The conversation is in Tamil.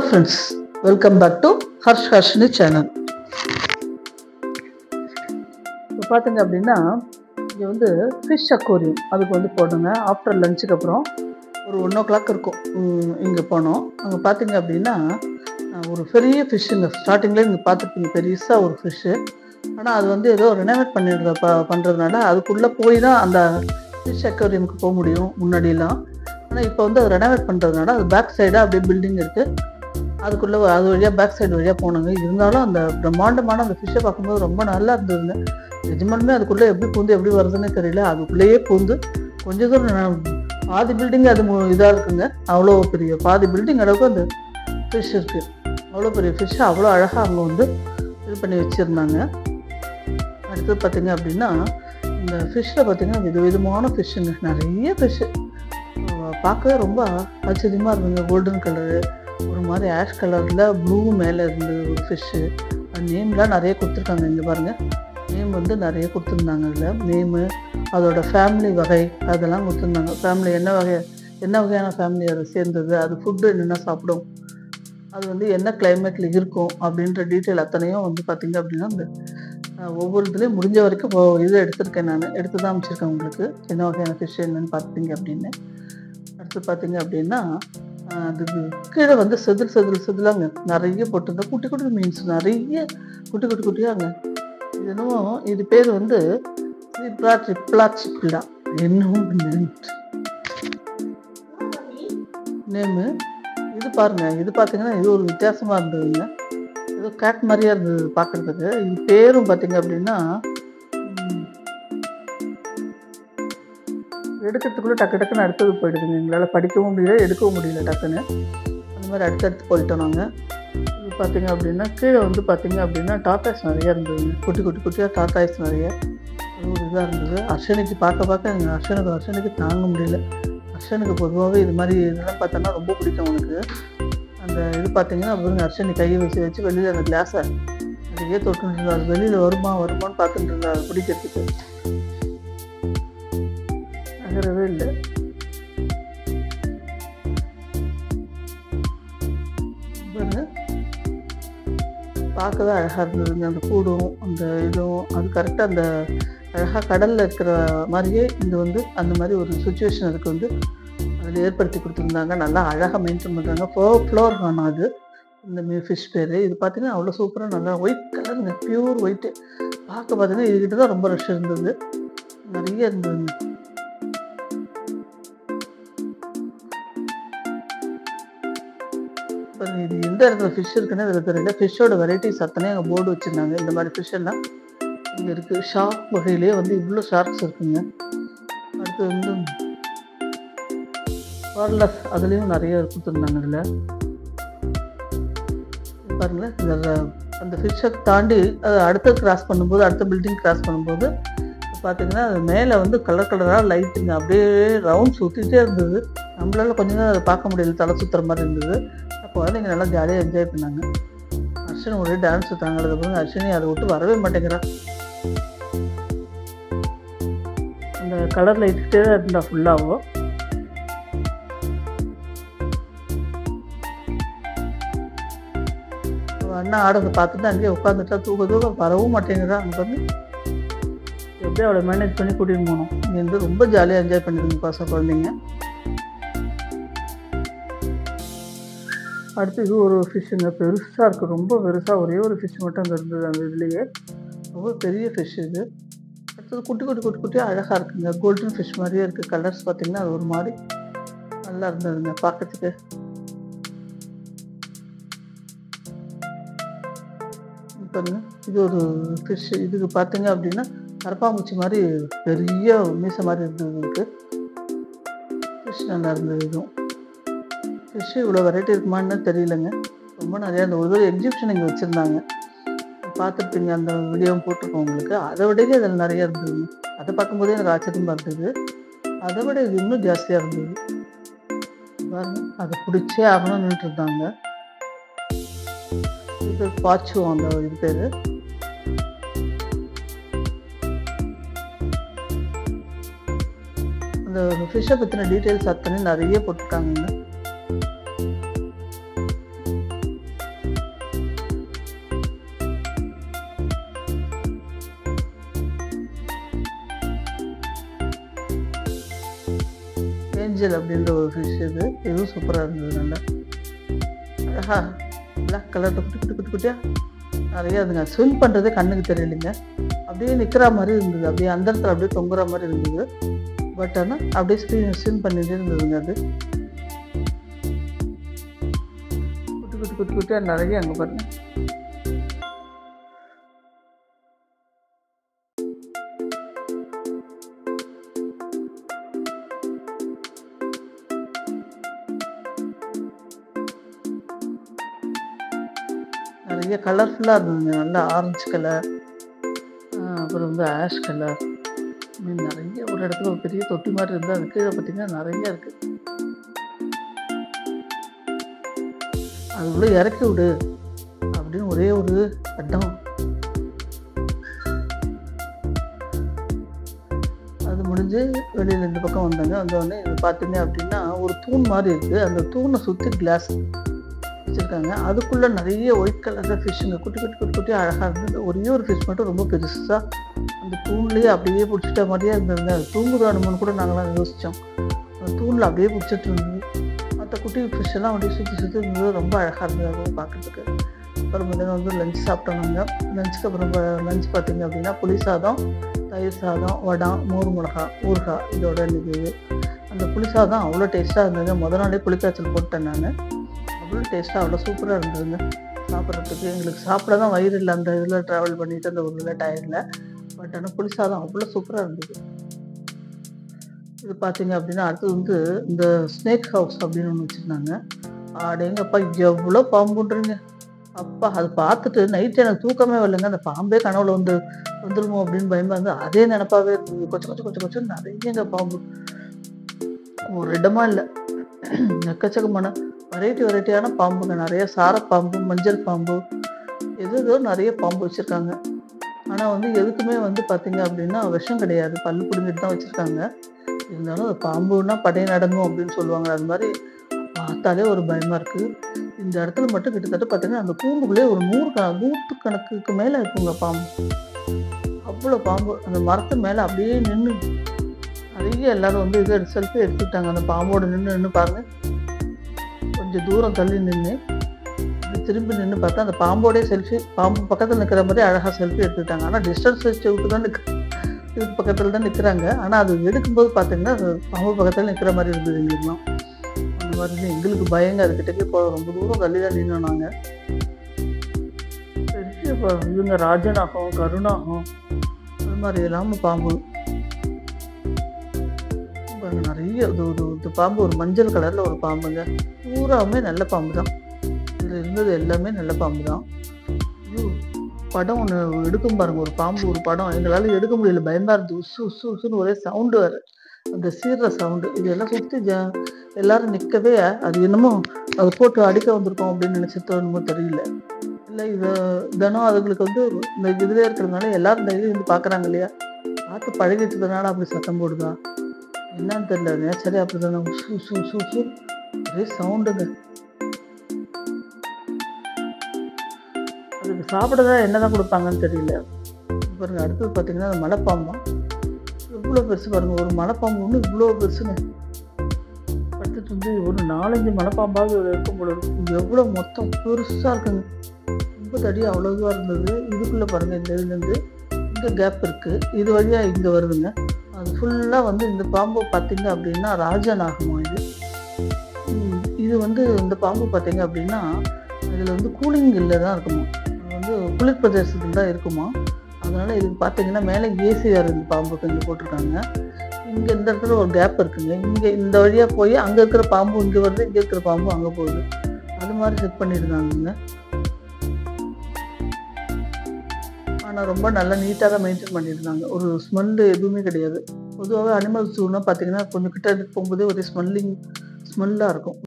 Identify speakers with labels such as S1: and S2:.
S1: friends, welcome back to Harsh Harshini channel. இப்போ பார்த்தீங்க அப்படின்னா இங்கே வந்து ஃபிஷ் அக்வேரியம் அதுக்கு வந்து போடுங்க. ஆஃப்டர் லஞ்சுக்கு அப்புறம் ஒரு 1 o'clock இருக்கும். இங்கே போனோம். அங்கே பார்த்தீங்க அப்படின்னா ஒரு பெரிய ஃபிஷ்ஷுங்க. ஸ்டார்டிங்கில் இங்கே பார்த்துருப்பீங்க, பெருசாக ஒரு ஃபிஷ்ஷு. ஆனால் அது வந்து ஏதோ ரெனோவேட் பண்ணுறதுனால அதுக்குள்ளே போய் தான் அந்த ஃபிஷ் அக்வேரியமுக்கு போக முடியும் முன்னாடியெல்லாம். ஆனால் இப்போ வந்து அது ரெனோவேட் பண்ணுறதுனால அது பேக் சைடாக அப்படியே பில்டிங் இருக்குது. அதுக்குள்ளே அது வழியாக பேக் சைடு வழியாக போனாங்க. இருந்தாலும் அந்த பிரம்மாண்டமான அந்த ஃபிஷ்ஷை பார்க்கும்போது ரொம்ப நல்லா இருந்ததுங்க. நிஜமாலுமே அதுக்குள்ளே எப்படி பூந்து எப்படி வருதுன்னு தெரியல. அதுக்குள்ளேயே பூந்து கொஞ்சம் தூரம் பாதி பில்டிங் அது இதாக இருக்குங்க. அவ்வளோ பெரிய பாதி பில்டிங் அளவுக்கு அந்த ஃபிஷ் இருக்குது. அவ்வளோ பெரிய ஃபிஷ்ஷை அவ்வளோ அழகாக அவங்க வந்து இது பண்ணி வச்சுருந்தாங்க. அடுத்தது பார்த்திங்க அப்படின்னா இந்த ஃபிஷ்ஷில் பார்த்திங்கன்னா விதவிதமான ஃபிஷ்ஷுங்க. நிறைய ஃபிஷ்ஷு பார்க்கவே ரொம்ப ஆச்சரியமாக இருந்ததுங்க. கோல்டன் கலரு, ஒரு மாதிரி ஆஷ் கலரில் ப்ளூ மேலே இருந்தது ஒரு ஃபிஷ்ஷு. நேம்லாம் நிறைய கொடுத்துருக்காங்க. இங்கே பாருங்கள், நேம் வந்து நிறைய கொடுத்துருந்தாங்க. அதில் நேமு, அதோட ஃபேமிலி வகை அதெல்லாம் கொடுத்துருந்தாங்க. ஃபேமிலி என்ன வகையான ஃபேமிலி அதை சேர்ந்தது, அது ஃபுட்டு என்னென்ன சாப்பிடும், அது வந்து என்ன கிளைமேட்டில் இருக்கும் அப்படின்ற டீட்டெயில் அத்தனையும் வந்து பார்த்திங்க அப்படின்னா இந்த ஒவ்வொரு இதுலேயும் முடிஞ்ச வரைக்கும் இது எடுத்திருக்கேன். நான் எடுத்து தான் அமைச்சிருக்கேன் உங்களுக்கு என்ன வகையான ஃபிஷ் என்னன்னு பார்த்துட்டிங்க அப்படின்னு. அடுத்து பார்த்திங்க அப்படின்னா அது கீழே வந்து செதிலாங்க நிறைய போட்டுருந்தா குட்டி குட்டி மீன்ஸ் நிறைய குட்டியாங்க. இது என்னமோ இது பேர் வந்து ட்ரிப்ளா என்னவும் நேமு. இது பாருங்க, இது பார்த்தீங்கன்னா இது ஒரு வித்தியாசமாக இருந்ததுங்க. ஏதோ கேட் மாதிரியா இருந்தது பார்க்குறதுக்கு. இது பேரும் பார்த்தீங்க அப்படின்னா எடுக்கிறதுக்குள்ளே டக்குன்னு அடுத்தது போயிடுதுங்க. எங்களால் படிக்கவும் முடியல, எடுக்கவும் முடியல டக்குன்னு. அந்த மாதிரி அடுத்தடுத்து போயிட்டோம் நாங்கள். இது பார்த்திங்க அப்படின்னா கீழே வந்து பார்த்திங்க அப்படின்னா டாட்டாய்ஸ் நிறையா இருந்ததுங்க. குட்டியாக டாட்டாய்ஸ் நிறைய. அது ஒரு இதாக இருந்தது. அர்ஷனுக்கு பார்க்க எங்கள் அர்ஷனுக்கு தாங்க முடியல. அர்ஷனுக்கு பொதுவாகவே இது மாதிரி இதெல்லாம் பார்த்தோன்னா ரொம்ப பிடிக்கும் அவனுக்கு. அந்த இது பார்த்திங்கன்னா அப்புறம் அர்ஷனி கையை வச்சு வெளியில் அந்த கிளாஸை அதையே தொட்டுட்டு இருந்தார். வெளியில் வருமானு பார்த்துட்டு இருந்தார். அது பிடிக்கிறதுக்கு நகரவே இல்லை. பார்க்கவே அழகாக இருந்ததுங்க. அந்த கூடும் அந்த இதுவும் அது கரெக்டாக அந்த அழகாக கடலில் இருக்கிற மாதிரியே இங்கே வந்து அந்த மாதிரி ஒரு சுச்சுவேஷன் அதுக்கு வந்து அதில் ஏற்படுத்தி கொடுத்துருந்தாங்க. நல்லா அழகாக மெயின்டைன் பண்ணுறாங்க. ஃப்ளோர் ஆனால் அது இந்த ஃபிஷ் பேர். இது பார்த்தீங்கன்னா அவ்வளோ சூப்பராக நல்லா ஒயிட் கலருங்க, பியூர் ஒயிட்டு. பார்க்க பார்த்தீங்கன்னா இதுக்கிட்ட தான் ரொம்ப ரஷ் இருந்தது, நிறைய இருந்ததுங்க. இது எந்த இடத்துல ஃபிஷ் இருக்குன்னு இதில் தெரியல. ஃபிஷ்ஷோட வெரைட்டிஸ் அத்தனையும் அங்கே போர்டு வச்சுருந்தாங்க. இந்த மாதிரி ஃபிஷ் எல்லாம் இங்கே இருக்குது. ஷார்க் வகையிலே வந்து இவ்வளோ ஷார்க்ஸ் இருக்குங்க. அடுத்து வந்து வார்லஸ் அதுலேயும் நிறைய கொடுத்துருந்தாங்க. இதில் பாருங்களேன், இந்த அந்த ஃபிஷ்ஷை தாண்டி அது அடுத்த பில்டிங் கிராஸ் பண்ணும்போது பார்த்திங்கன்னா அது மேலே வந்து கலராக லைட்டுங்க அப்படியே ரவுண்ட் சுற்றிட்டே இருந்தது. நம்மளால கொஞ்சம் தான் அதை பார்க்க முடியல, தலை சுற்றுற மாதிரி இருந்தது. குழந்தைங்க நல்லா ஜாலியாக என்ஜாய் பண்ணாங்க. அர்ஷன் ஒரே டான்ஸ் தாங்கிறது அப்புறம் அர்ஷனி அதை விட்டு வரவே மாட்டேங்கிறா. அந்த கலர் லைட்டுக்கிட்டே தான் இருந்தா ஃபுல்லாகவும். அண்ணா ஆடுறதை பார்த்துட்டு அங்கேயே உட்காந்துட்டா தூக்க வரவும் மாட்டேங்கிறா. அங்கே வந்து எப்படியும் அவளை மேனேஜ் பண்ணி கூட்டிகிட்டு போகணும். இங்கே வந்து ரொம்ப ஜாலியாக என்ஜாய் பண்ணிடுங்க பசங்க குழந்தைங்க. அடுத்து இது ஒரு ஃபிஷ்ஷுங்க, பெருசாக இருக்குது, ரொம்ப பெருசாக. ஒரே ஒரு ஃபிஷ் மட்டும் அங்கே இருந்தது அந்த இதுலேயே. ரொம்ப பெரிய ஃபிஷ் இது. அடுத்தது குட்டியாக அழகாக இருக்குங்க. கோல்டன் ஃபிஷ் மாதிரியே இருக்குது. கலர்ஸ் பார்த்திங்கன்னா அது ஒரு மாதிரி நல்லா இருந்ததுங்க பார்க்கறதுக்கு. பாருங்க, இது ஒரு ஃபிஷ். இதுக்கு பார்த்தீங்க அப்படின்னா கரப்பாம்பூச்சி மாதிரி பெரிய மீசை மாதிரி இருந்தது. இதுக்கு ஃபிஷ் நல்லா இருந்தது. இதுவும் ஃபிஷ்ஷு இவ்வளோ வெரைட்டி இருக்குமான்னு தெரியலங்க. ரொம்ப நிறையா அந்த ஒரு எக்ஸிபிஷன் இங்கே வச்சுருந்தாங்க, பார்த்துருப்பீங்க. அந்த வீடியோவும் போட்டிருக்கோம் உங்களுக்கு. அதை விடவே அதில் நிறையா இருந்தது. அதை பார்க்கும்போதே எனக்கு ஆச்சரியமாக இருந்தது. அதை விட இது இன்னும் ஜாஸ்தியாக இருந்தது பாருங்க. அதை பிடிச்சே ஆகணும்னு இருந்தாங்க. இது பாச்சுவோம் அந்த இது பேர். அந்த ஃபிஷ்ஷை பற்றின டீட்டெயில்ஸ் அத்தனை நிறைய போட்டிருக்காங்க. ஏஞ்சல் அப்படின்ற ஒரு ஃபிஷ் இதுவும் சூப்பராக இருந்தது. நல்லா அழகா பிளாக் கலரில் குட்டி குட்டி குட்டி குட்டியாக நிறைய அதுங்க. ஸ்விம் பண்ணுறதே கண்ணுக்கு தெரியலைங்க. அப்படியே நிற்கிற மாதிரி இருந்தது, அப்படியே அந்த இடத்துல அப்படியே தொங்குற மாதிரி இருந்தது. பட் ஆனால் அப்படியே ஸ்விம் பண்ணிகிட்டே இருந்ததுங்க. அது குட்டி குட்டி குட்டி குட்டியாக நிறைய அங்கே பாருங்க. நிறைய கலர்ஃபுல்லாக இருந்ததுங்க. நல்லா ஆரஞ்சு கலர், அப்புறம் வந்து ஆஷ் கலர், நிறைய ஒரு இடத்துல ஒரு பெரிய தொட்டி மாதிரி இருந்தால் அது கீழே பார்த்தீங்கன்னா நிறைய இருக்குது. அதுக்குள்ளே இறக்கி விடு அப்படின்னு ஒரே ஒரு அடம். அது முடிஞ்சு வெளியில் இந்த பக்கம் வந்தாங்க. வந்தோடனே இது பார்த்தீங்க அப்படின்னா ஒரு தூண் மாதிரி இருக்குது. அந்த தூணை சுற்றி கிளாஸ் வச்சுருக்காங்க. அதுக்குள்ளே நிறைய ஒயிட் கலரில் ஃபிஷ்ஷுங்க குட்டி குட்டி குட்டி குட்டி அழகாக இருந்தது. ஒரே ஒரு ஃபிஷ் மட்டும் ரொம்ப பெருசாக அந்த தூண்லேயே அப்படியே பிடிச்சிட்ட மாதிரியே இருந்ததுங்க. அது தூங்குதானுமோன்னு கூட நாங்களாம் யோசித்தோம். அந்த தூணில் அப்படியே பிடிச்சிட்டு இருந்தது. மற்ற குட்டி ஃபிஷ் எல்லாம் அப்படியே சுற்றி சுற்றி இருந்தது. ரொம்ப அழகாக இருந்தது அதுவும் பார்க்குறதுக்கு. அப்புறம் மதியம் வந்து லஞ்ச் சாப்பிட்டோம் நாங்கள். லஞ்சுக்கு அப்புறம் லஞ்ச் பார்த்திங்க அப்படின்னா புளி சாதம், தயிர் சாதம், வடம், மோர் மிளகா, ஊறுகாய் இதோட இருந்தது. அந்த புளி சாதம் அவ்வளோ டேஸ்ட்டாக இருந்தது. முதல் நாளே புளிக்காய்ச்சல் போட்டேன் நான். அவ்வளோ டேஸ்ட்டாக அவ்வளோ சூப்பராக இருந்ததுங்க சாப்பிட்றதுக்கு. எங்களுக்கு சாப்பிட தான் வயிறு இல்லை அந்த இதில் ட்ராவல் பண்ணிவிட்டு அந்த ஒரு டயரில். பட் ஆனால் புளி சாதம் அவ்வளோ சூப்பராக இருந்தது. இது பார்த்தீங்க அப்படின்னா அடுத்தது வந்து இந்த ஸ்னேக் ஹவுஸ் அப்படின்னு ஒன்று வச்சுருந்தாங்க. அடேங்கப்பா எவ்வளோ பாம்புன்றீங்க அப்பா. அது பார்த்துட்டு நைட்டு எனக்கு தூக்கமே வரலைங்க. அந்த பாம்பே கனவுல வந்துருமோ அப்படின்னு பயமாக இருந்து அதே நினப்பாவே இருந்தது. கொச்சு நிறையங்க பாம்பு. ஒரு இடமா இல்லை, எக்கச்சக்கமான வெரைட்டியான பாம்புங்க. நிறைய சாரப்பாம்பு, மஞ்சள் பாம்பு, ஏதோ நிறைய பாம்பு வச்சுருக்காங்க. ஆனால் வந்து எதுக்குமே வந்து பார்த்தீங்க அப்படின்னா விஷம் கிடையாது, பல்லு பிடுங்கிட்டு தான் வச்சுருக்காங்க. இருந்தாலும் அது பாம்புன்னா படை நடங்கும் அப்படின்னு சொல்லுவாங்க. அது மாதிரி பார்த்தாலே ஒரு பயமாக இருக்குது. இந்த இடத்துல மட்டும் கிட்டத்தட்ட பார்த்தீங்கன்னா அந்த கூண்டுக்குள்ளே ஒரு 100 கணக்குக்கு மேலே இருக்குங்க பாம்பு. அவ்வளோ பாம்பு அந்த மரத்து மேலே அப்படியே நின்று நிறைய எல்லாரும் வந்து இது செல்ஃபி எடுத்துக்கிட்டாங்க. அந்த பாம்போட நின்று பாருங்கள். கொஞ்சம் தூரம் தள்ளி நின்று திரும்பி நின்று பார்த்தா அந்த பாம்போடய செல்ஃபி, பாம்பு பக்கத்தில் நிற்கிற மாதிரி அழகாக செல்ஃபி எடுத்துக்கிட்டாங்க. ஆனால் டிஸ்டன்ஸ் வச்சு விட்டு தான் இதுக்கு பக்கத்தில் தான் நிற்கிறாங்க. ஆனால் அது எடுக்கும்போது பார்த்தீங்கன்னா பாம்பு பக்கத்தில் நிற்கிற மாதிரி இருந்தது எங்களுக்குலாம். அந்த மாதிரி எங்களுக்கு பயங்க. அதுக்கிட்டே போக ரொம்ப தூரம் தள்ளி தான் நின்னோம் நாங்கள். பெரிய இதுங்க ராஜநாகம், கருநாகம், அது மாதிரி இல்லாமல் பாம்பு நிறைய பாம்பு. ஒரு மஞ்சள் கலரில் ஒரு பாம்புங்க. பூராவுமே நல்ல பாம்பு தான். இதில் இருந்தது எல்லாமே நல்ல பாம்பு தான். படம் ஒன்று எடுக்கும் பாருங்க, ஒரு பாம்பு ஒரு படம். எங்களால் எடுக்க முடியல, பயமாக இருந்தது. உசுன்னு ஒரே சவுண்டு வேறு, அந்த சீர்ற சவுண்டு. இதெல்லாம் சுற்றி எல்லாரும் நிற்கவே அது என்னமோ அதை போட்டு அடிக்க வந்திருக்கோம் அப்படின்னு நினச்சிட்டு என்னமோ தெரியல. இல்லை தினம் அதுங்களுக்கு வந்து இந்த இதிலே இருக்கிறதுனால எல்லாரும் டெய்லி வந்து பார்க்குறாங்க இல்லையா, பார்த்து பழகிட்டதுனால அப்படி சத்தம் போடுதா என்னன்னு தெரியல. நேச்சரே அப்படி தானே, ஒரே சவுண்டுங்க. அதுக்கு சாப்பிடதான் என்னதான் கொடுப்பாங்கன்னு தெரியல. பாருங்க அடுத்தது பார்த்தீங்கன்னா அந்த மலைப்பாம்பா எவ்வளோ பெருசு பாருங்க. ஒரு மலைப்பாம்பு ஒன்று இவ்வளோ பெருசுங்க. அடுத்தது வந்து ஒரு 4-5 மலைப்பாம்பாவது இருக்கும் போல இருக்கும். எவ்வளோ மொத்தம் பெருசாக இருக்குங்க. ரொம்ப தடி அவ்வளோ இதுவாக இருந்தது. இதுக்குள்ளே பாருங்கள், இந்த இதுலேருந்து இங்கே கேப் இருக்குது, இது வழியாக இங்கே வருதுங்க. அது ஃபுல்லாக வந்து இந்த பாம்பு பார்த்தீங்க அப்படின்னா ராஜநாகமா இது வந்து இந்த பாம்பு பார்த்தீங்க அப்படின்னா இதில் வந்து கூலிங் இல்லை தான் இருக்குமா. அது வந்து குளிர் பிரதேசத்தில் தான் இருக்குமா. அதனால் இதுக்கு பார்த்தீங்கன்னா மேலே ஏசி வேறு இந்த பாம்புக்கு இங்கே போட்டிருக்காங்க. இங்கே இந்த இடத்துல ஒரு கேப் இருக்குங்க. இங்கே இந்த வழியாக போய் அங்கே இருக்கிற பாம்பு இங்கே வருது, இங்கே இருக்கிற பாம்பு அங்கே போகுது. அது மாதிரி செட் பண்ணியிருக்காங்க. ஆனால் ரொம்ப நல்லா நீட்டாக தான் மெயின்டைன் பண்ணியிருந்தாங்க. ஒரு ஸ்மெல்லு எதுவுமே கிடையாது. பொதுவாகவே அனிமல்ஸ் ஜூன்னா பார்த்தீங்கன்னா கொஞ்சம் கிட்ட போகும்போதே ஒரு ஸ்மெல்லாக இருக்கும்.